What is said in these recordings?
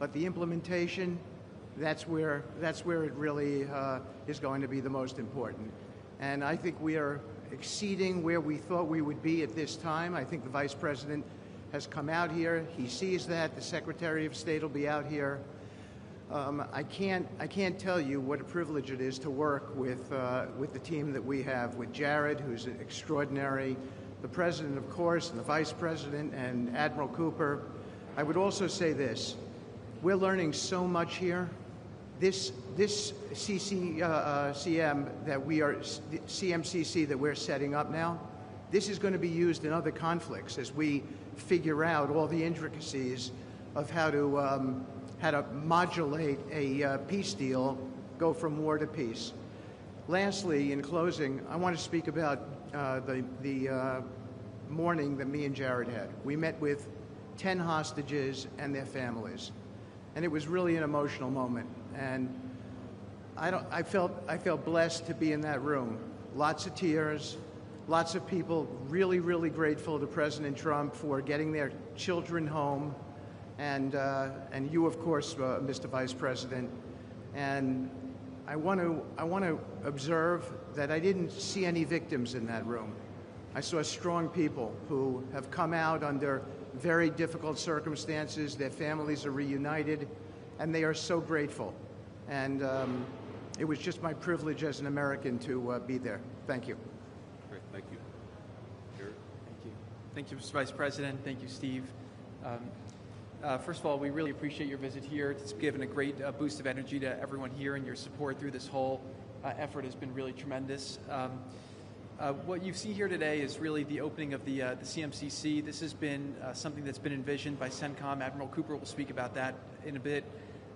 but the implementation, that's where it really is going to be the most important. And I think we are exceeding where we thought we would be at this time. I think the Vice President has come out here. He sees that. The Secretary of State will be out here. I can't tell you what a privilege it is to work with the team that we have, with Jared, who's extraordinary, the President, of course, and the Vice President, and Admiral Cooper. I would also say this. We're learning so much here. This CMCC that we're setting up now, this is going to be used in other conflicts as we figure out all the intricacies of how to modulate a peace deal, go from war to peace. Lastly, in closing, I want to speak about the morning that me and Jared had. We met with 10 hostages and their families, and it was really an emotional moment. And I felt blessed to be in that room. Lots of tears, lots of people really, really grateful to President Trump for getting their children home, and you, of course, Mr. Vice President. And I want to observe that I didn't see any victims in that room. I saw strong people who have come out under very difficult circumstances. Their families are reunited, and they are so grateful. And it was just my privilege as an American to be there. Thank you. Great, thank you. Jared? Thank you. Thank you, Mr. Vice President. Thank you, Steve. First of all, we really appreciate your visit here. It's given a great boost of energy to everyone here, and your support through this whole effort has been really tremendous. What you see here today is really the opening of the CMCC. This has been something that's been envisioned by CENTCOM. Admiral Cooper will speak about that in a bit.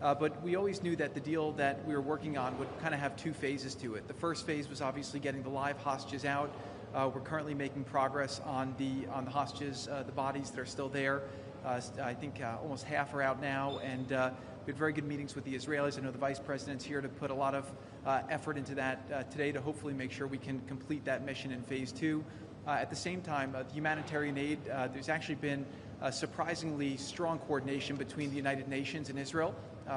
But we always knew that the deal that we were working on would kind of have two phases to it. The first phase was obviously getting the live hostages out. We're currently making progress on the hostages, the bodies that are still there. I think almost half are out now, and we had very good meetings with the Israelis. I know the Vice President's here to put a lot of effort into that today to hopefully make sure we can complete that mission in phase two. At the same time, the humanitarian aid, there's actually been surprisingly strong coordination between the United Nations and Israel,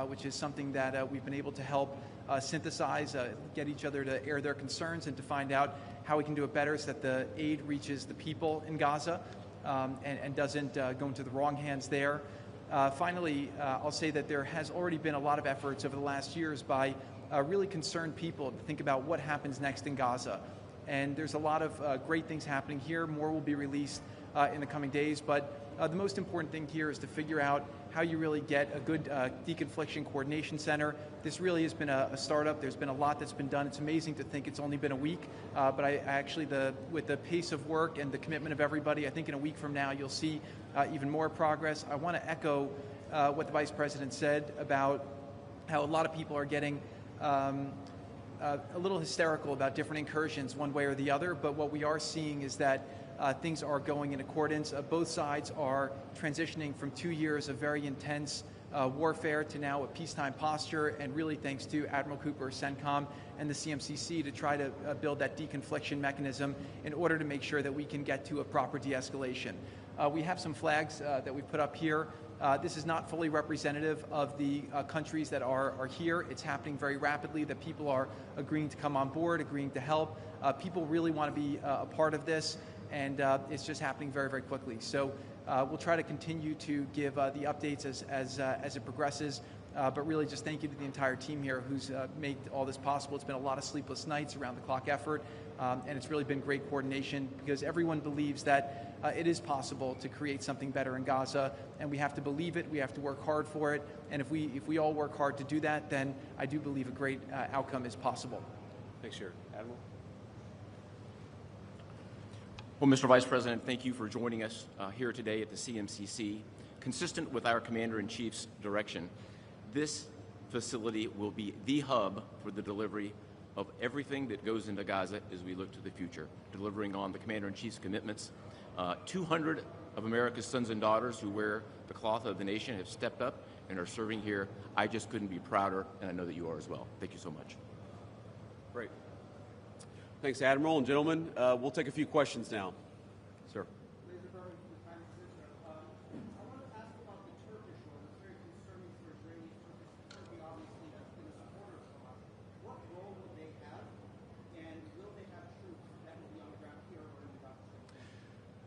which is something that we've been able to help synthesize, get each other to air their concerns and to find out how we can do it better so that the aid reaches the people in Gaza and doesn't go into the wrong hands there. Finally, I'll say that there has already been a lot of efforts over the last years by really concerned people to think about what happens next in Gaza. And there's a lot of great things happening here. More will be released in the coming days. But the most important thing here is to figure out how you really get a good deconfliction coordination center. This really has been a startup. There's been a lot that's been done. It's amazing to think it's only been a week. But I actually, with the pace of work and the commitment of everybody, I think in a week from now you'll see even more progress. I want to echo what the Vice President said about how a lot of people are getting a little hysterical about different incursions one way or the other, but what we are seeing is that things are going in accordance. Both sides are transitioning from 2 years of very intense warfare to now a peacetime posture, and really thanks to Admiral Cooper, CENTCOM, and the CMCC to try to build that deconfliction mechanism in order to make sure that we can get to a proper de-escalation. We have some flags that we put up here. This is not fully representative of the countries that are here. It's happening very rapidly, that people are agreeing to come on board, agreeing to help. People really want to be a part of this, and it's just happening very, very quickly. So we'll try to continue to give the updates as it progresses. But really just thank you to the entire team here who's made all this possible. It's been a lot of sleepless nights, around the clock effort, and it's really been great coordination because everyone believes that it is possible to create something better in Gaza, and we have to believe it, we have to work hard for it, and if we all work hard to do that, then I do believe a great outcome is possible. Thanks, Jared. Admiral? Well, Mr. Vice President, thank you for joining us here today at the CMCC. Consistent with our Commander-in-Chief's direction, this facility will be the hub for the delivery of everything that goes into Gaza as we look to the future, delivering on the Commander-in-Chief's commitments. 200 of America's sons and daughters who wear the cloth of the nation have stepped up and are serving here. I just couldn't be prouder, and I know that you are as well. Thank you so much. Great. Thanks, Admiral. And gentlemen, we'll take a few questions now. Sir. I want to ask about the Turkish one. It's very concerning for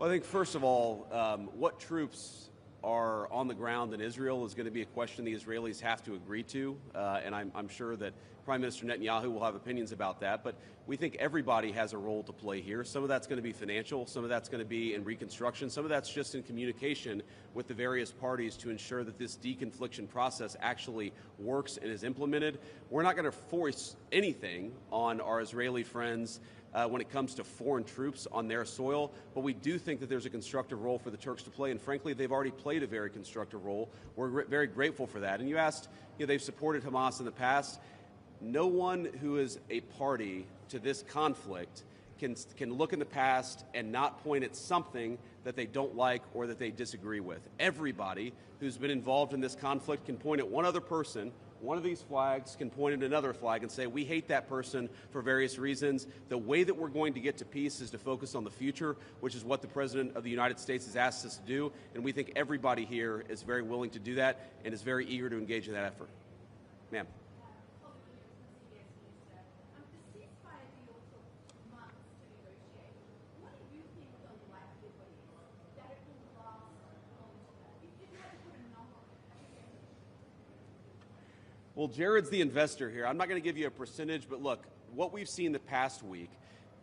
Well, I think first of all, what troops are on the ground in Israel is going to be a question the Israelis have to agree to, and I'm sure that Prime Minister Netanyahu will have opinions about that, but we think everybody has a role to play here. Some of that's going to be financial, some of that's going to be in reconstruction, some of that's just in communication with the various parties to ensure that this deconfliction process actually works and is implemented. We're not going to force anything on our Israeli friends when it comes to foreign troops on their soil, but we do think that there's a constructive role for the Turks to play, and frankly, they've already played a very constructive role. We're very grateful for that. And you asked, they've supported Hamas in the past. No one who is a party to this conflict can look in the past and not point at something that they don't like or that they disagree with. Everybody who's been involved in this conflict can point at one other person. One of these flags can point at another flag and say, we hate that person for various reasons. The way that we're going to get to peace is to focus on the future, which is what the President of the United States has asked us to do. And we think everybody here is very willing to do that and is very eager to engage in that effort. Ma'am. Well, Jared's the investor here. I'm not going to give you a percentage, but look, what we've seen the past week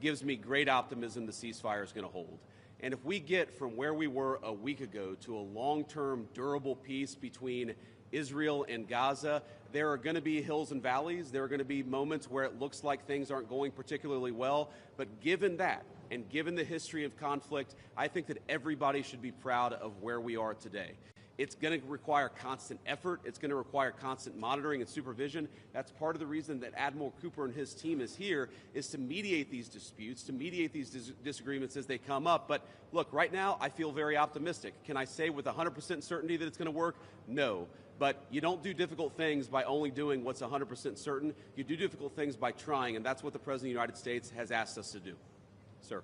gives me great optimism the ceasefire is going to hold. And if we get from where we were a week ago to a long-term, durable peace between Israel and Gaza, there are going to be hills and valleys. There are going to be moments where it looks like things aren't going particularly well. But given that, and given the history of conflict, I think that everybody should be proud of where we are today. It's going to require constant effort. It's going to require constant monitoring and supervision. That's part of the reason that Admiral Cooper and his team is here, is to mediate these disputes, to mediate these disagreements as they come up. But look, right now, I feel very optimistic. Can I say with 100% certainty that it's going to work? No. But you don't do difficult things by only doing what's 100% certain. You do difficult things by trying, and that's what the President of the United States has asked us to do. Sir.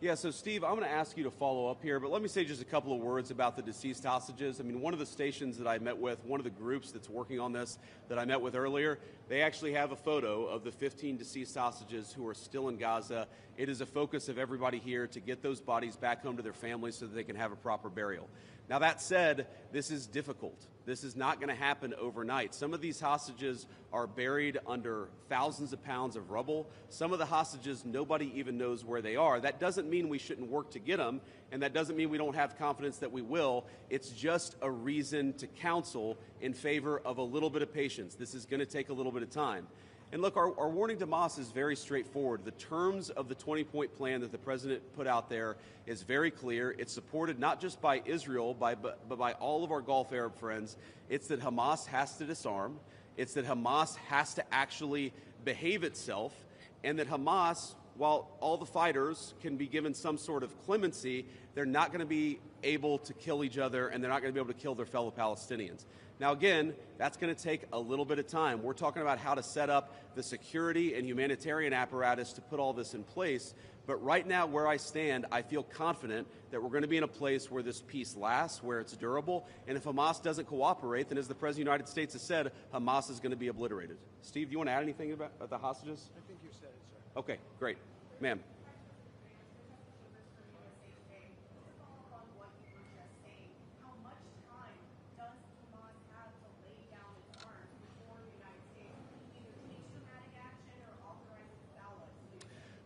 Yeah, so Steve, I'm going to ask you to follow up here, but let me say just a couple of words about the deceased hostages. I mean, one of the stations that I met with, one of the groups that's working on this that I met with earlier, they actually have a photo of the 15 deceased hostages who are still in Gaza. It is a focus of everybody here to get those bodies back home to their families so that they can have a proper burial. Now, that said, this is difficult. This is not going to happen overnight. Some of these hostages are buried under thousands of pounds of rubble. Some of the hostages, nobody even knows where they are. That doesn't mean we shouldn't work to get them, and that doesn't mean we don't have confidence that we will. It's just a reason to counsel in favor of a little bit of patience. This is going to take a little bit of time. And look, our warning to Hamas is very straightforward. The terms of the 20-point plan that the president put out there is very clear. It's supported not just by Israel, but by all of our Gulf Arab friends. It's that Hamas has to disarm. It's that Hamas has to actually behave itself, and that Hamas, while all the fighters can be given some sort of clemency, they're not going to be able to kill each other, and they're not going to be able to kill their fellow Palestinians. Now, again, that's going to take a little bit of time. We're talking about how to set up the security and humanitarian apparatus to put all this in place. But right now, where I stand, I feel confident that we're going to be in a place where this peace lasts, where it's durable. And if Hamas doesn't cooperate, then as the President of the United States has said, Hamas is going to be obliterated. Steve, do you want to add anything about the hostages? I think you said it, sir. Okay, great. Ma'am.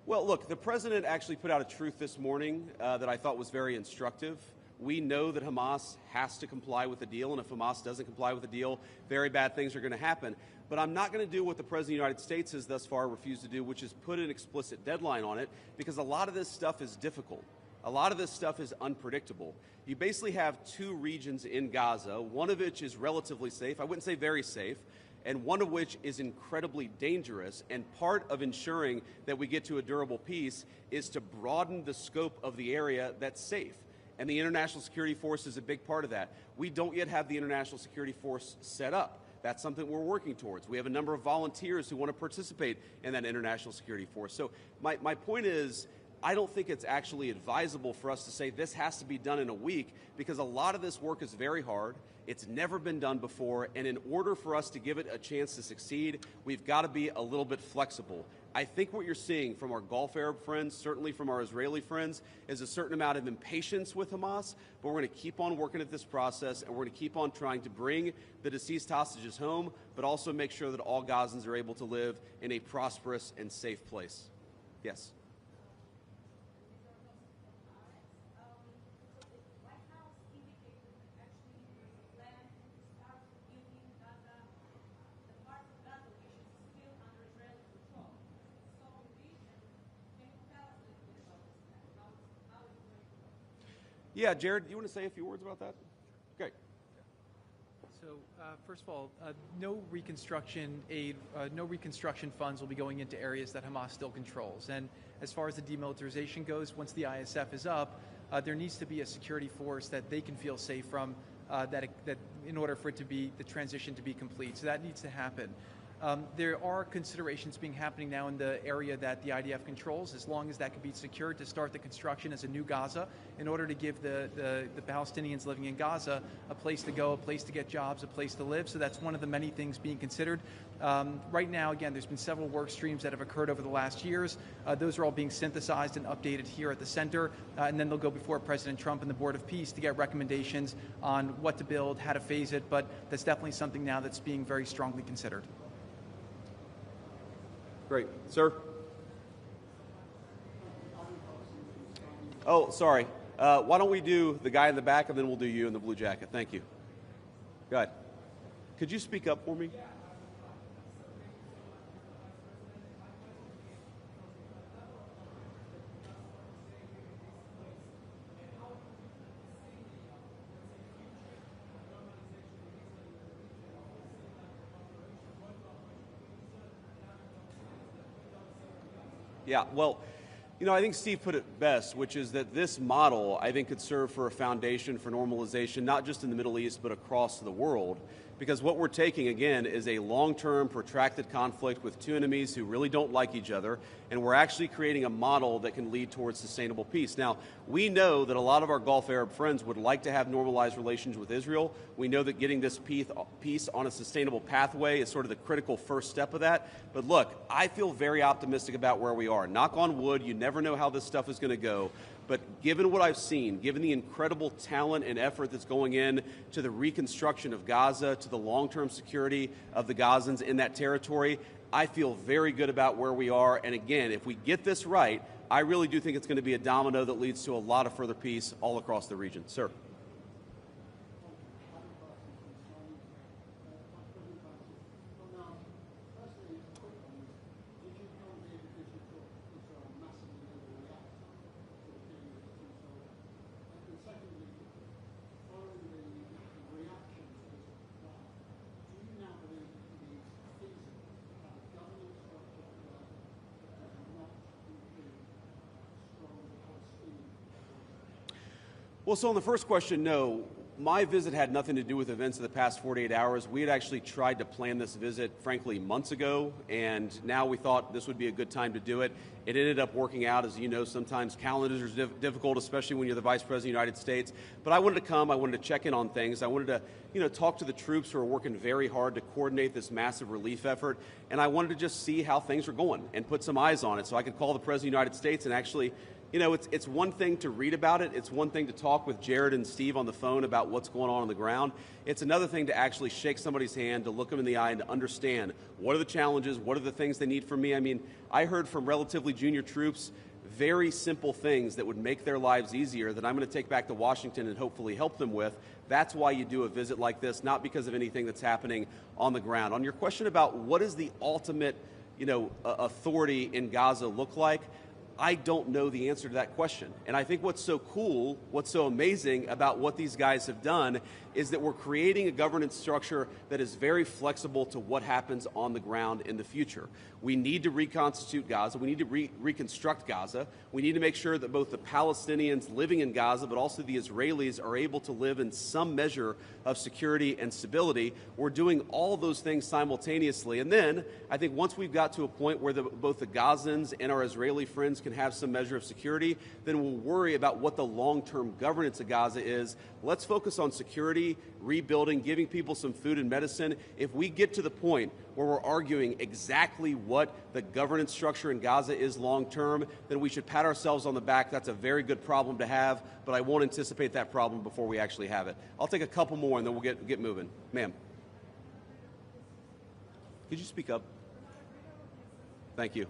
Well, look, the president actually put out a truth this morning that I thought was very instructive. We know that Hamas has to comply with the deal, and if Hamas doesn't comply with the deal, very bad things are going to happen. But I'm not going to do what the President of the United States has thus far refused to do, which is put an explicit deadline on it, because a lot of this stuff is difficult. A lot of this stuff is unpredictable. You basically have two regions in Gaza, one of which is relatively safe, I wouldn't say very safe, and one of which is incredibly dangerous. And part of ensuring that we get to a durable peace is to broaden the scope of the area that's safe. and the International Security Force is a big part of that. We don't yet have the International Security Force set up. That's something we're working towards. We have a number of volunteers who want to participate in that International Security Force. So my point is, I don't think it's actually advisable for us to say this has to be done in a week, because a lot of this work is very hard. It's never been done before, and in order for us to give it a chance to succeed, we've got to be a little bit flexible. I think what you're seeing from our Gulf Arab friends, certainly from our Israeli friends, is a certain amount of impatience with Hamas, but we're going to keep on working at this process, and we're going to keep on trying to bring the deceased hostages home, but also make sure that all Gazans are able to live in a prosperous and safe place. Yes? Yeah, Jared, you want to say a few words about that? Okay. So, first of all, no reconstruction aid, no reconstruction funds will be going into areas that Hamas still controls. And as far as the demilitarization goes, once the ISF is up, there needs to be a security force that they can feel safe from, that in order for it to be the transition to be complete. So that needs to happen. There are considerations happening now in the area that the IDF controls, as long as that can be secured, to start the construction as a new Gaza, in order to give the Palestinians living in Gaza a place to go, a place to get jobs, a place to live. So that's one of the many things being considered. Right now, again, there's been several work streams that have occurred over the last years. Those are all being synthesized and updated here at the center, and then they'll go before President Trump and the Board of Peace to get recommendations on what to build, how to phase it, but that's definitely something now that's being very strongly considered. Great. Sir? Oh, sorry. Why don't we do the guy in the back, and then we'll do you in the blue jacket. Thank you. Go ahead. Could you speak up for me? Yeah, well, you know, I think Steve put it best, which is that this model, I think, could serve for a foundation for normalization, not just in the Middle East, but across the world. Because what we're taking, again, is a long-term, protracted conflict with two enemies who really don't like each other, and we're actually creating a model that can lead towards sustainable peace. Now, we know that a lot of our Gulf Arab friends would like to have normalized relations with Israel. We know that getting this peace on a sustainable pathway is sort of the critical first step of that. But look, I feel very optimistic about where we are. Knock on wood, you never know how this stuff is going to go. But given what I've seen, given the incredible talent and effort that's going in to the reconstruction of Gaza, to the long-term security of the Gazans in that territory, I feel very good about where we are. And again, if we get this right, I really do think it's going to be a domino that leads to a lot of further peace all across the region. Sir. Well, so on the first question, no. My visit had nothing to do with events of the past 48 hours. We had actually tried to plan this visit, frankly, months ago, and now we thought this would be a good time to do it. It ended up working out. As you know, sometimes calendars are difficult, especially when you're the Vice President of the United States. But I wanted to come. I wanted to check in on things. I wanted to, talk to the troops who are working very hard to coordinate this massive relief effort. And I wanted to just see how things are going and put some eyes on it so I could call the President of the United States and actually, it's one thing to read about it. It's one thing to talk with Jared and Steve on the phone about what's going on the ground. It's another thing to actually shake somebody's hand, to look them in the eye, and to understand what are the challenges, what are the things they need from me. I mean, I heard from relatively junior troops very simple things that would make their lives easier that I'm going to take back to Washington and hopefully help them with. That's why you do a visit like this, not because of anything that's happening on the ground. On your question about what is the ultimate, authority in Gaza look like, I don't know the answer to that question. And I think what's so cool, what's so amazing about what these guys have done is that we're creating a governance structure that is very flexible to what happens on the ground in the future. We need to reconstitute Gaza. We need to reconstruct Gaza. We need to make sure that both the Palestinians living in Gaza, but also the Israelis are able to live in some measure of security and stability. We're doing all those things simultaneously. And then I think once we've got to a point where both the Gazans and our Israeli friends can have some measure of security, then we'll worry about what the long-term governance of Gaza is. Let's focus on security, rebuilding, giving people some food and medicine. If we get to the point where we're arguing exactly what the governance structure in Gaza is long-term, then we should pat ourselves on the back. That's a very good problem to have, but I won't anticipate that problem before we actually have it. I'll take a couple more and then we'll get moving. Ma'am. Could you speak up? Thank you.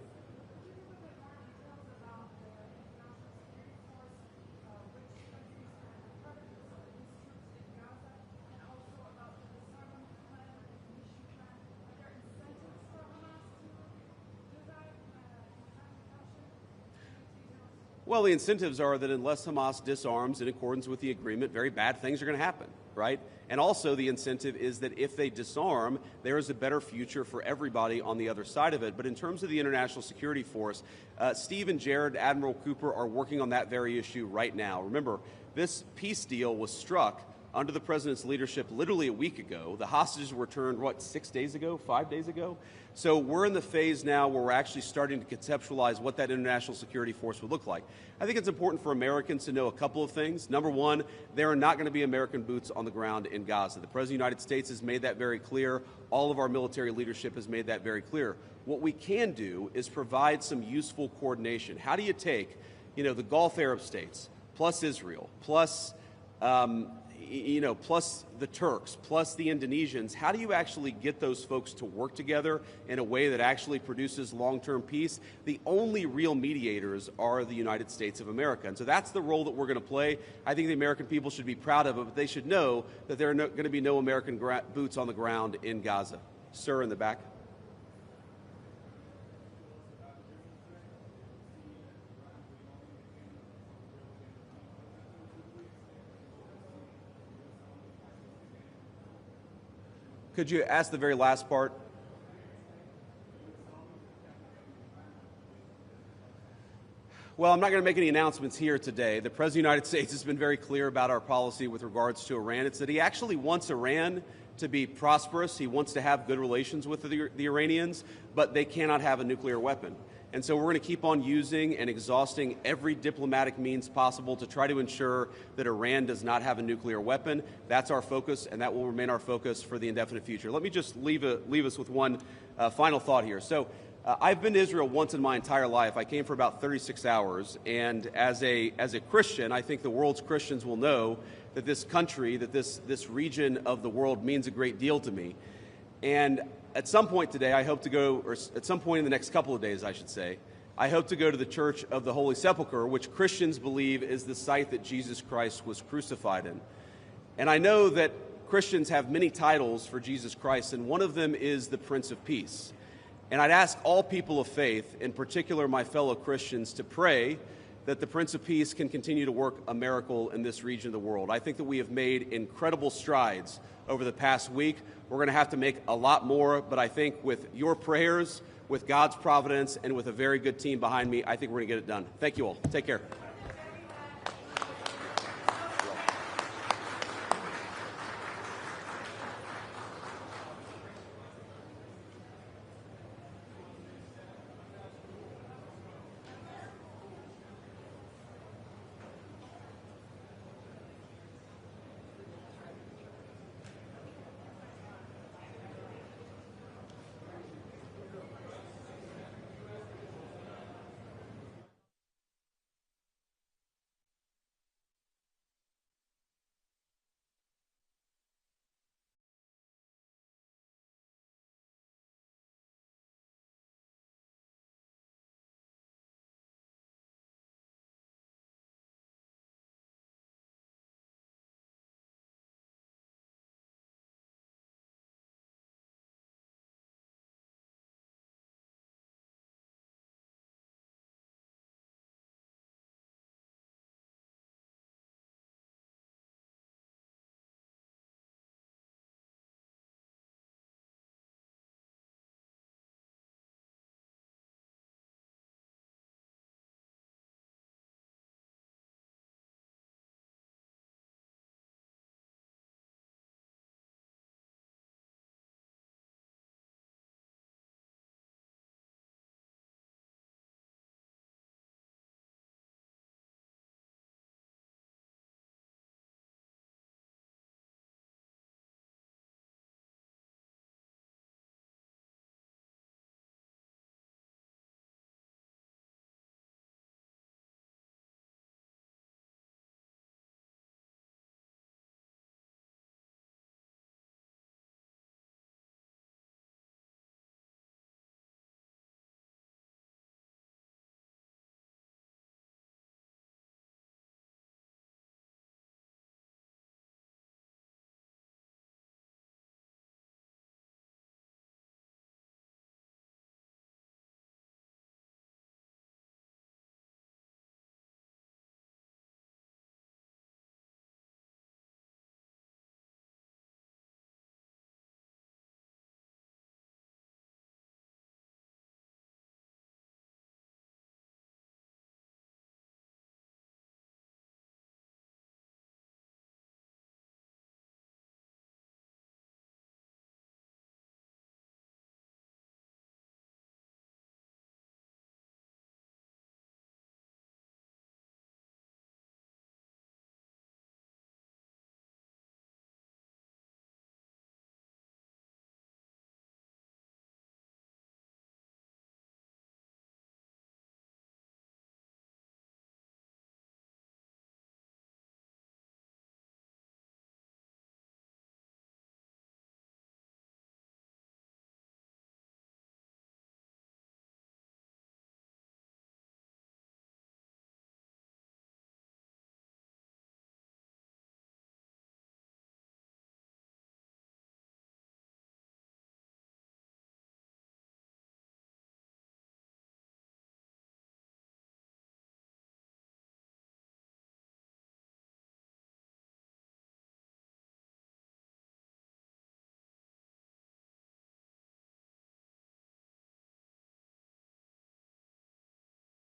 Well, the incentives are that unless Hamas disarms in accordance with the agreement, very bad things are going to happen, right? And also the incentive is that if they disarm, there is a better future for everybody on the other side of it. But in terms of the International Security Force, Steve and Jared, Admiral Cooper, are working on that very issue right now. Remember, this peace deal was struck under the president's leadership literally a week ago. The hostages were returned, 6 days ago, 5 days ago? So we're in the phase now where we're actually starting to conceptualize what that international security force would look like. I think it's important for Americans to know a couple of things. Number one, there are not going to be American boots on the ground in Gaza. The President of the United States has made that very clear. All of our military leadership has made that very clear. What we can do is provide some useful coordination. How do you take, the Gulf Arab states, plus Israel, plus plus the Turks, plus the Indonesians, how do you actually get those folks to work together in a way that actually produces long-term peace? The only real mediators are the United States of America. And so that's the role that we're going to play. I think the American people should be proud of it, but they should know that there are going to be no American boots on the ground in Gaza. Sir, in the back. Could you ask the very last part? Well, I'm not going to make any announcements here today. The President of the United States has been very clear about our policy with regards to Iran. It's that he actually wants Iran to be prosperous. He wants to have good relations with the Iranians, but they cannot have a nuclear weapon. And so we're going to keep on using and exhausting every diplomatic means possible to try to ensure that Iran does not have a nuclear weapon. That's our focus, and that will remain our focus for the indefinite future. Let me just leave us with one final thought here. So I've been to Israel once in my entire life. I came for about 36 hours, and as a Christian, I think the world's Christians will know that this country, that this region of the world means a great deal to me. And at some point today, I hope to go, or at some point in the next couple of days, I should say, I hope to go to the Church of the Holy Sepulchre, which Christians believe is the site that Jesus Christ was crucified in. And I know that Christians have many titles for Jesus Christ, and one of them is the Prince of Peace. And I'd ask all people of faith, in particular my fellow Christians, to pray that the Prince of Peace can continue to work a miracle in this region of the world. I think that we have made incredible strides over the past week. We're going to have to make a lot more, but I think with your prayers, with God's providence, and with a very good team behind me, I think we're going to get it done. Thank you all. Take care.